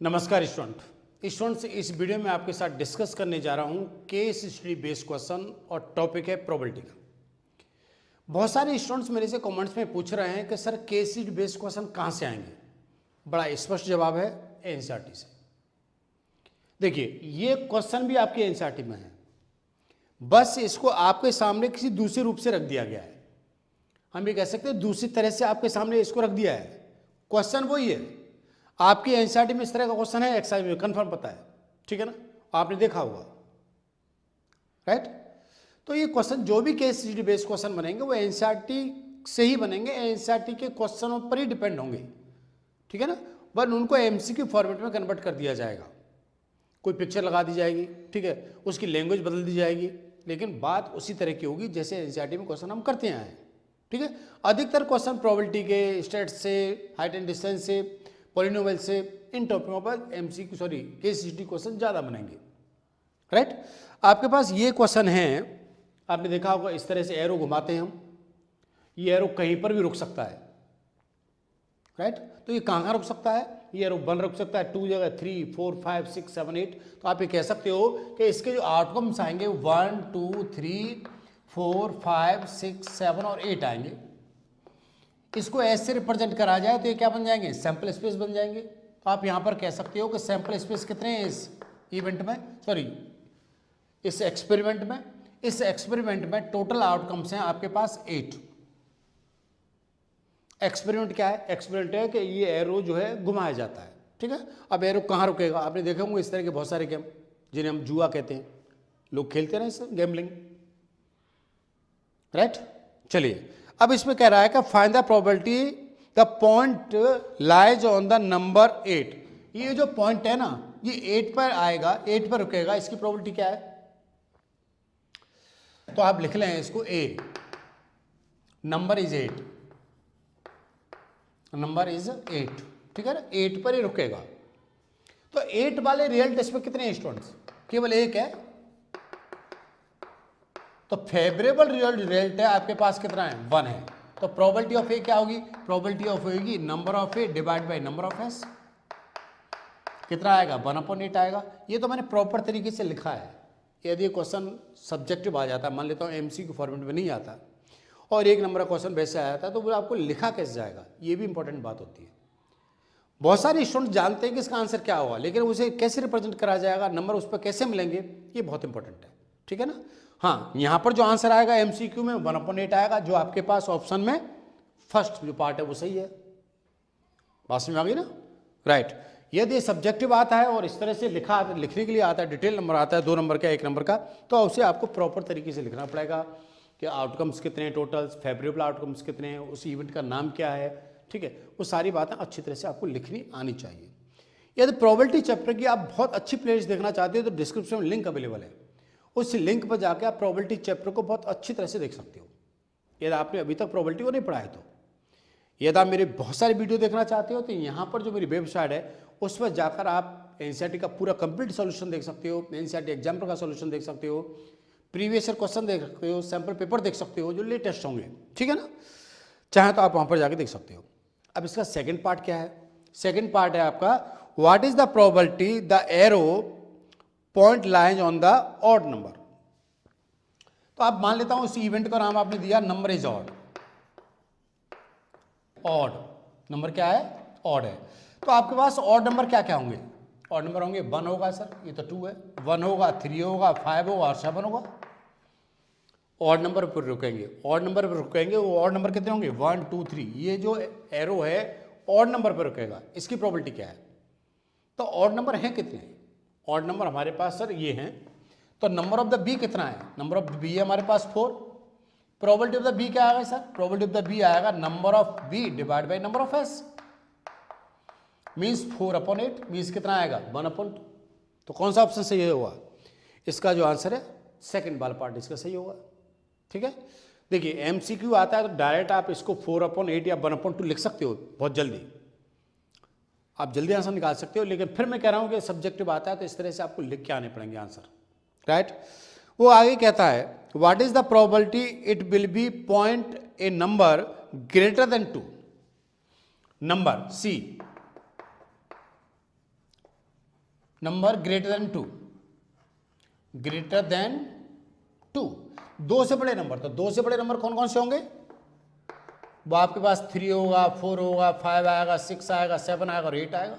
नमस्कार स्टूडेंट्स, इस वीडियो में आपके साथ डिस्कस करने जा रहा हूं केस स्टडी बेस्ड क्वेश्चन और टॉपिक है प्रोबेबिलिटी का। बहुत सारे स्टूडेंट्स मेरे से कमेंट्स में पूछ रहे हैं कि sir case study based question कहां से आएंगे। बड़ा स्पष्ट जवाब है एनसीईआरटी से। देखिए, ये क्वेश्चन भी आपके एनसीईआरटी में है, बस इसको आपके सामने किसी दूसरे रूप से रख दिया गया है। हम ये कह सकते हैं दूसरी तरह से आपके सामने इसको रख दिया है। क्वेश्चन वही है, आपकी एनसीईआरटी में इस तरह का क्वेश्चन है, एक्साइज में कंफर्म पता है, ठीक है ना, आपने देखा होगा, राइट। तो ये क्वेश्चन जो भी केस स्टडी बेस्ड क्वेश्चन बनेंगे वो एनसीईआरटी से ही बनेंगे, एनसीईआरटी के क्वेश्चनों पर ही डिपेंड होंगे, ठीक है ना। बट उनको एमसीक्यू फॉर्मेट में कन्वर्ट कर दिया जाएगा, कोई पिक्चर लगा दी जाएगी, ठीक है, उसकी लैंग्वेज बदल दी जाएगी, लेकिन बात उसी तरह की होगी जैसे एनसीईआरटी में क्वेश्चन हम करते आए हैं, ठीक है। अधिकतर क्वेश्चन प्रोबेबिलिटी के, स्टेट्स से, हाइट एंड डिस्टेंस से, पॉलिनोमियल से, इन टॉपिकों पर एमसीक्यू केस स्टडी क्वेश्चन ज़्यादा बनेंगे, राइट। आपके पास ये क्वेश्चन है, आपने देखा होगा इस तरह से एरो घुमाते हैं हम, ये एरो कहीं पर भी रुक सकता है, राइट। तो ये कहाँ रुक सकता है, ये एरो 1 रुक सकता है, 2 जगह 3, 4, 5, 6, 7, 8। तो आप ये कह सकते हो कि इसके जो आउटकम्स आएंगे 1, 2, 3, 4, 5, 6, 7 और 8 आएंगे। इसको ऐसे रिप्रेजेंट करा जाए तो ये क्या बन जाएंगे, सैंपल स्पेस बन जाएंगे। तो आप यहां पर कह सकते हो कि सैंपल स्पेस कितने हैं इस इवेंट में, इस एक्सपेरिमेंट में टोटल आउटकम्स हैं आपके पास 8। एक्सपेरिमेंट क्या है, एक्सपेरिमेंट है कि ये एरो जो है घुमाया जाता है, ठीक है। अब एरो कहाँ रुकेगा, आपने देखे होंगे इस तरह के बहुत सारे गेम जिन्हें हम जुआ कहते हैं, लोग खेलते रहे इसे, गैम्बलिंग, राइट। चलिए, अब इसमें कह रहा है कि find the probability the point lies on the number 8। ये जो पॉइंट है ना, ये 8 पर आएगा, 8 पर रुकेगा, इसकी प्रोबेबिलिटी क्या है। तो आप लिख लें इसको ए, नंबर इज 8, नंबर इज 8, ठीक है ना, 8 पर ही रुकेगा। तो 8 वाले रियल टेस्ट में कितने स्टूडेंट्स, केवल एक है। तो फेवरेबल रिजल्ट है आपके पास कितना है, 1 है। तो प्रोबेबिलिटी ऑफ ए क्या होगी, प्रोबेबिलिटी ऑफ ए होगी number of A divide by number of S. कितना आएगा, 1/8 आएगा। ये तो मैंने प्रॉपर तरीके से लिखा है। यदि क्वेश्चन सब्जेक्टिव आ जाता है, मान लेता हूँ एमसीक्यू फॉर्मेट में नहीं आता और एक नंबर का क्वेश्चन वैसे आया था, तो वो आपको लिखा कैसे जाएगा, ये भी इंपॉर्टेंट बात होती है। बहुत सारे स्टूडेंट जानते हैं कि इसका आंसर क्या होगा, लेकिन उसे कैसे रिप्रेजेंट करा जाएगा, नंबर उस पर कैसे मिलेंगे, ये बहुत इंपॉर्टेंट है, ठीक है ना। हाँ, यहाँ पर जो आंसर आएगा एमसीक्यू में 1/8 आएगा, जो आपके पास ऑप्शन में फर्स्ट जो पार्ट है वो सही है। बात समझ में आ गई ना, राइट। यदि सब्जेक्टिव आता है और इस तरह से लिखने के लिए आता है, डिटेल नंबर आता है 2 नंबर का, 1 नंबर का, तो उसे आपको प्रॉपर तरीके से लिखना पड़ेगा कि आउटकम्स कितने हैं, टोटल्स फेवरेबल आउटकम्स कितने हैं, उस इवेंट का नाम क्या है, ठीक है। वो सारी बातें अच्छी तरह से आपको लिखनी आनी चाहिए। यदि प्रोबेबिलिटी चैप्टर की आप बहुत अच्छी प्लेलिस्ट देखना चाहते हो तो डिस्क्रिप्शन में लिंक अवेलेबल है, उस लिंक पर जाकर आप प्रोबेबिलिटी चैप्टर को बहुत अच्छी तरह से देख सकते हो, यदि आपने अभी तक प्रोबेबिलिटी को नहीं पढ़ा है तो। यदि आप मेरे बहुत सारी वीडियो देखना चाहते हो तो यहाँ पर जो मेरी वेबसाइट है उस पर जाकर आप एनसीईआरटी का पूरा कंप्लीट सॉल्यूशन देख सकते हो, एनसीईआरटी एग्जाम्पल का सॉल्यूशन देख सकते हो, प्रीवियस ईयर क्वेश्चन देख सकते हो, सैम्पल पेपर देख सकते हो जो लेटेस्ट होंगे, ठीक है ना। चाहे तो आप वहाँ पर जाकर देख सकते हो। अब इसका सेकेंड पार्ट क्या है, सेकेंड पार्ट है आपका what is the probability the arrow point lies on the odd number. तो आप मान लेता हूं इस इवेंट का नाम आपने दिया number is odd, odd number क्या है, ऑड है। तो आपके पास ऑड नंबर क्या क्या होंगे, ऑड नंबर होंगे 1 होगा सर, ये तो 2 है, 1 होगा, 3 होगा, 5 होगा और 7 होगा। ऑड नंबर पर रुकेंगे, ऑड नंबर पर रुकेंगे, वो ऑड नंबर कितने होंगे, 1, 2, 3। ये जो एरो है ऑड नंबर पर रुकेगा, इसकी प्रोबेबिलिटी क्या है। तो ऑड नंबर है कितने, ऑड नंबर हमारे पास सर ये हैं। तो नंबर ऑफ द बी कितना है, नंबर ऑफ द बी है हमारे पास 4। प्रोबेबिलिटी ऑफ द बी क्या आएगा sir, probability of the B आएगा number of B divide by number of S, means 4/8, means कितना आएगा 1/2। तो कौन सा ऑप्शन सही होगा, इसका जो आंसर है सेकंड वाला पार्ट इसका सही होगा, ठीक है। देखिए एमसीक्यू आता है तो डायरेक्ट आप इसको 4/8 या 1/2 लिख सकते हो, बहुत जल्दी आप जल्दी आंसर निकाल सकते हो। लेकिन फिर मैं कह रहा हूं कि सब्जेक्टिव आता है तो इस तरह से आपको लिख के आने पड़ेंगे आंसर, राइट। वो आगे कहता है what is the probability it will be point A number greater than 2, number C number greater than 2, greater than 2, 2 से बड़े नंबर। तो 2 से बड़े नंबर कौन कौन से होंगे? वो आपके पास 3 होगा, 4 होगा, 5 आएगा, 6 आएगा, 7 आएगा और 8 आएगा।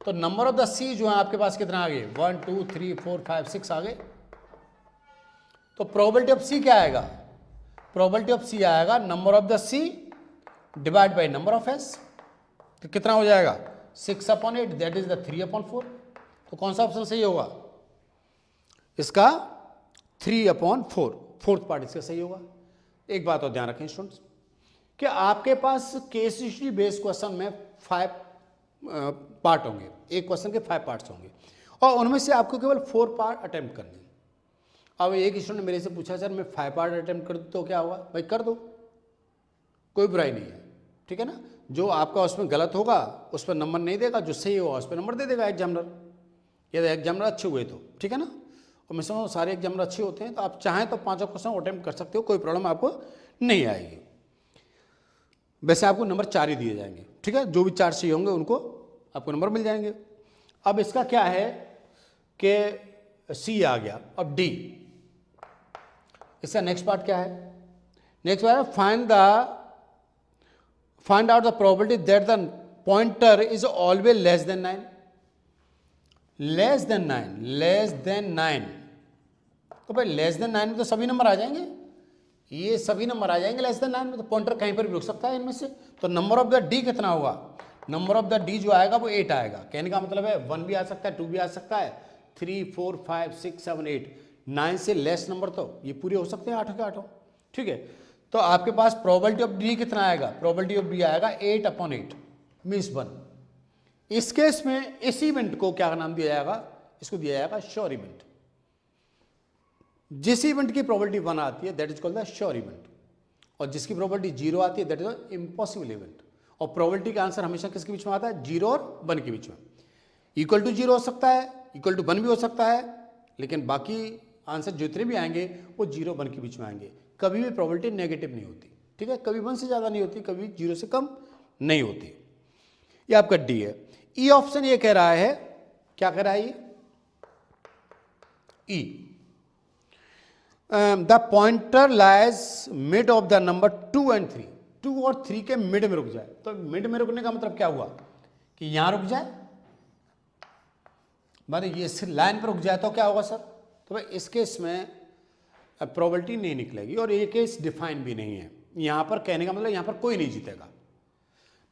तो नंबर ऑफ द सी जो है आपके पास कितना आ गए? 1 2 3 4 5 6 आ गए। तो प्रोबेबिलिटी ऑफ सी क्या आएगा? प्रोबेबिलिटी ऑफ सी आएगा number of the C divide by number of S. तो कितना हो जाएगा? 6/8, दैट इज द 3/4। तो कौन सा ऑप्शन सही होगा? इसका 3/4, फोर्थ पार्ट इसका सही होगा। एक बात और ध्यान रखें स्टूडेंट्स कि आपके पास केस हिस्ट्री बेस्ड क्वेश्चन में 5 पार्ट होंगे, एक क्वेश्चन के 5 पार्ट्स होंगे और उनमें से आपको केवल 4 पार्ट अटेम्प्ट करने। अब एक स्टूडेंट ने मेरे से पूछा सर मैं 5 पार्ट अटेम्प्ट कर दूँ तो क्या होगा? भाई कर दो, कोई बुराई नहीं है, ठीक है ना। जो आपका उसमें गलत होगा उस पर नंबर नहीं देगा, जो सही होगा उस पर नंबर दे देगा एग्जामिनर, यदि एग्जामिनर अच्छे हुए तो, ठीक है ना। और मैं समझ सारे एग्जामिनर अच्छे होते हैं तो आप चाहें तो 5 क्वेश्चन अटेम्प्ट कर सकते हो, कोई प्रॉब्लम आपको नहीं आएगी। वैसे आपको नंबर 4 ही दिए जाएंगे, ठीक है। जो भी 4 सही होंगे उनको आपको नंबर मिल जाएंगे। अब इसका क्या है कि सी आ गया। अब डी, इसका नेक्स्ट पार्ट क्या है? नेक्स्ट पार्ट है find out the probability that the pointer is always less than 9। Less than 9, less than 9। तो भाई लेस देन 9 में तो सभी नंबर आ जाएंगे, ये सभी नंबर आ जाएंगे लेस देन 9 में। तो पॉइंटर कहीं पर भी रुक सकता है इनमें से। तो नंबर ऑफ द डी कितना होगा? नंबर ऑफ द डी जो आएगा वो 8 आएगा। कहने का मतलब है 1 भी आ सकता है, 2 भी आ सकता है, 3 4 5 6 7 8, 9 से लेस नंबर तो ये पूरे हो सकते हैं 8 के 8, ठीक है। तो आपके पास प्रोबेबिलिटी ऑफ डी कितना आएगा? प्रोबेबिलिटी ऑफ डी आएगा 8/8 मीन्स 1। इस केस में इस इवेंट को क्या नाम दिया जाएगा? इसको दिया जाएगा श्योर इवेंट। जिस इवेंट की प्रोबेबिलिटी 1 आती है that is called the sure event, और जिसकी प्रोबेबिलिटी 0 आती है दैट इज इम्पॉसिबल इवेंट। और प्रोबेबिलिटी का आंसर हमेशा किसके बीच में आता है? 0 और 1 के बीच में। इक्वल टू 0 हो सकता है, इक्वल टू 1 भी हो सकता है, लेकिन बाकी आंसर जितने भी आएंगे वो 0 1 के बीच में आएंगे। कभी भी प्रोबेबिलिटी नेगेटिव नहीं होती, ठीक है। कभी 1 से ज़्यादा नहीं होती, कभी 0 से कम नहीं होती। ये आपका डी है। ई ऑप्शन ये कह रहा है, क्या कह रहा है ये? E, the pointer lies mid of the number 2 and 3। 2 और 3 के मिड में रुक जाए। तो मिड में रुकने का मतलब क्या हुआ कि यहां रुक जाए, मतलब ये सिर्फ लाइन पर रुक जाए तो क्या होगा सर? तो भाई इस केस में प्रोबेबिलिटी नहीं निकलेगी और ये केस डिफाइन भी नहीं है। यहां पर कहने का मतलब यहां पर कोई नहीं जीतेगा।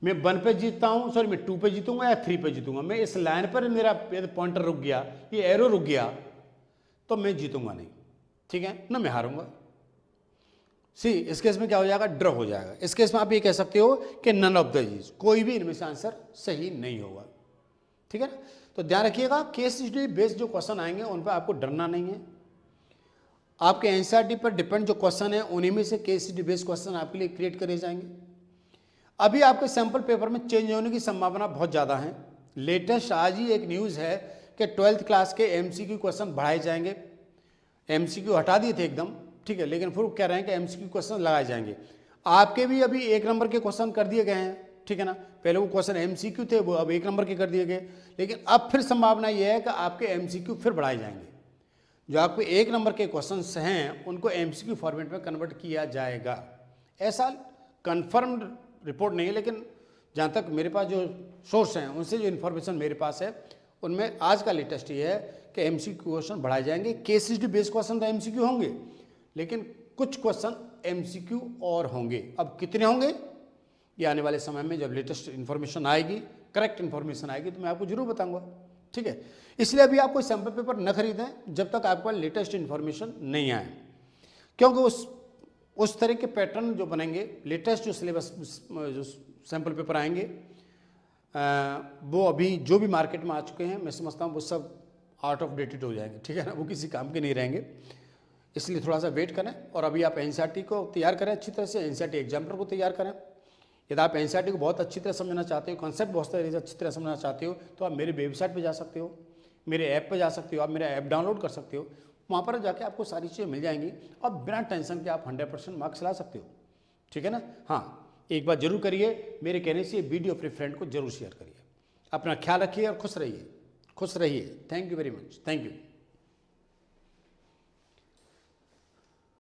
मैं 1 पे जीतता हूं, सॉरी मैं 2 पे जीतूंगा या 3 पे जीतूंगा, मैं इस लाइन पर मेरा पॉइंटर रुक गया, ये एरो रुक गया तो मैं जीतूंगा नहीं, ठीक है ना, मैं हारूंगा। सी इस केस में क्या हो जाएगा? ड्रॉ हो जाएगा। इस केस में आप ये कह सकते हो कि नन ऑफ द इज, कोई भी इनमें से आंसर सही नहीं होगा, ठीक है ना। तो ध्यान रखिएगा केस स्टडी बेस्ड जो क्वेश्चन आएंगे उन पर आपको डरना नहीं है। आपके एनसीईआरटी पर डिपेंड जो क्वेश्चन है उन्हीं में से केस स्टडी बेस्ड क्वेश्चन आपके लिए क्रिएट करे जाएंगे। अभी आपके सैंपल पेपर में चेंज होने की संभावना बहुत ज़्यादा है। लेटेस्ट आज ही एक न्यूज़ है कि 12th क्लास के एमसीक्यू क्वेश्चन बढ़ाए जाएंगे। एमसीक्यू हटा दिए थे एकदम, ठीक है, लेकिन फिर कह रहे हैं कि एमसीक्यू क्वेश्चन लगाए जाएंगे। आपके भी अभी 1 नंबर के क्वेश्चन कर दिए गए हैं, ठीक है ना। पहले वो क्वेश्चन एमसीक्यू थे, वो अब 1 नंबर के कर दिए गए, लेकिन अब फिर संभावना ये है कि आपके एमसीक्यू फिर बढ़ाए जाएंगे। जो आपके 1 नंबर के क्वेश्चन हैं उनको एमसीक्यू फॉर्मेट में कन्वर्ट किया जाएगा। ऐसा कन्फर्म्ड रिपोर्ट नहीं है, लेकिन जहाँ तक मेरे पास जो सोर्स हैं उनसे जो इन्फॉर्मेशन मेरे पास है उनमें आज का लेटेस्ट ये है कि एमसीक्यू क्वेश्चन बढ़ाए जाएंगे। केस स्टडी बेस्ड क्वेश्चन तो एमसीक्यू होंगे, लेकिन कुछ क्वेश्चन एमसीक्यू और होंगे। अब कितने होंगे ये आने वाले समय में जब लेटेस्ट इन्फॉर्मेशन आएगी, करेक्ट इन्फॉर्मेशन आएगी तो मैं आपको जरूर बताऊंगा, ठीक है। इसलिए अभी आप कोई सैंपल पेपर न खरीदें जब तक आपके पास लेटेस्ट इन्फॉर्मेशन नहीं आए, क्योंकि उस तरह के पैटर्न जो बनेंगे, लेटेस्ट जो सिलेबस जो सैंपल पेपर आएंगे वो अभी जो भी मार्केट में आ चुके हैं मैं समझता हूँ वो सब आउट ऑफ डेटेड हो जाएंगे, ठीक है ना, वो किसी काम के नहीं रहेंगे। इसलिए थोड़ा सा वेट करें और अभी आप एनसीईआरटी को तैयार करें अच्छी तरह से, एनसीईआरटी एग्जामिनर को तैयार करें। यदि आप एनसीईआरटी को बहुत अच्छी तरह समझना चाहते हो, कॉन्सेप्ट बहुत अच्छी तरह समझना चाहते हो तो आप मेरे वेबसाइट पर जा सकते हो, मेरे ऐप पर जा सकते हो, आप मेरा ऐप डाउनलोड कर सकते हो। वहाँ पर जाके आपको सारी चीज़ें मिल जाएंगी और बिना टेंशन के आप 100% मार्क्स ला सकते हो, ठीक है ना। हाँ, एक बात जरूर करिए, मेरे कहने से वीडियो अपने फ्रेंड को जरूर शेयर करिए। अपना ख्याल रखिए और खुश रहिए। खुश रहिए। Thank you very much. Thank you.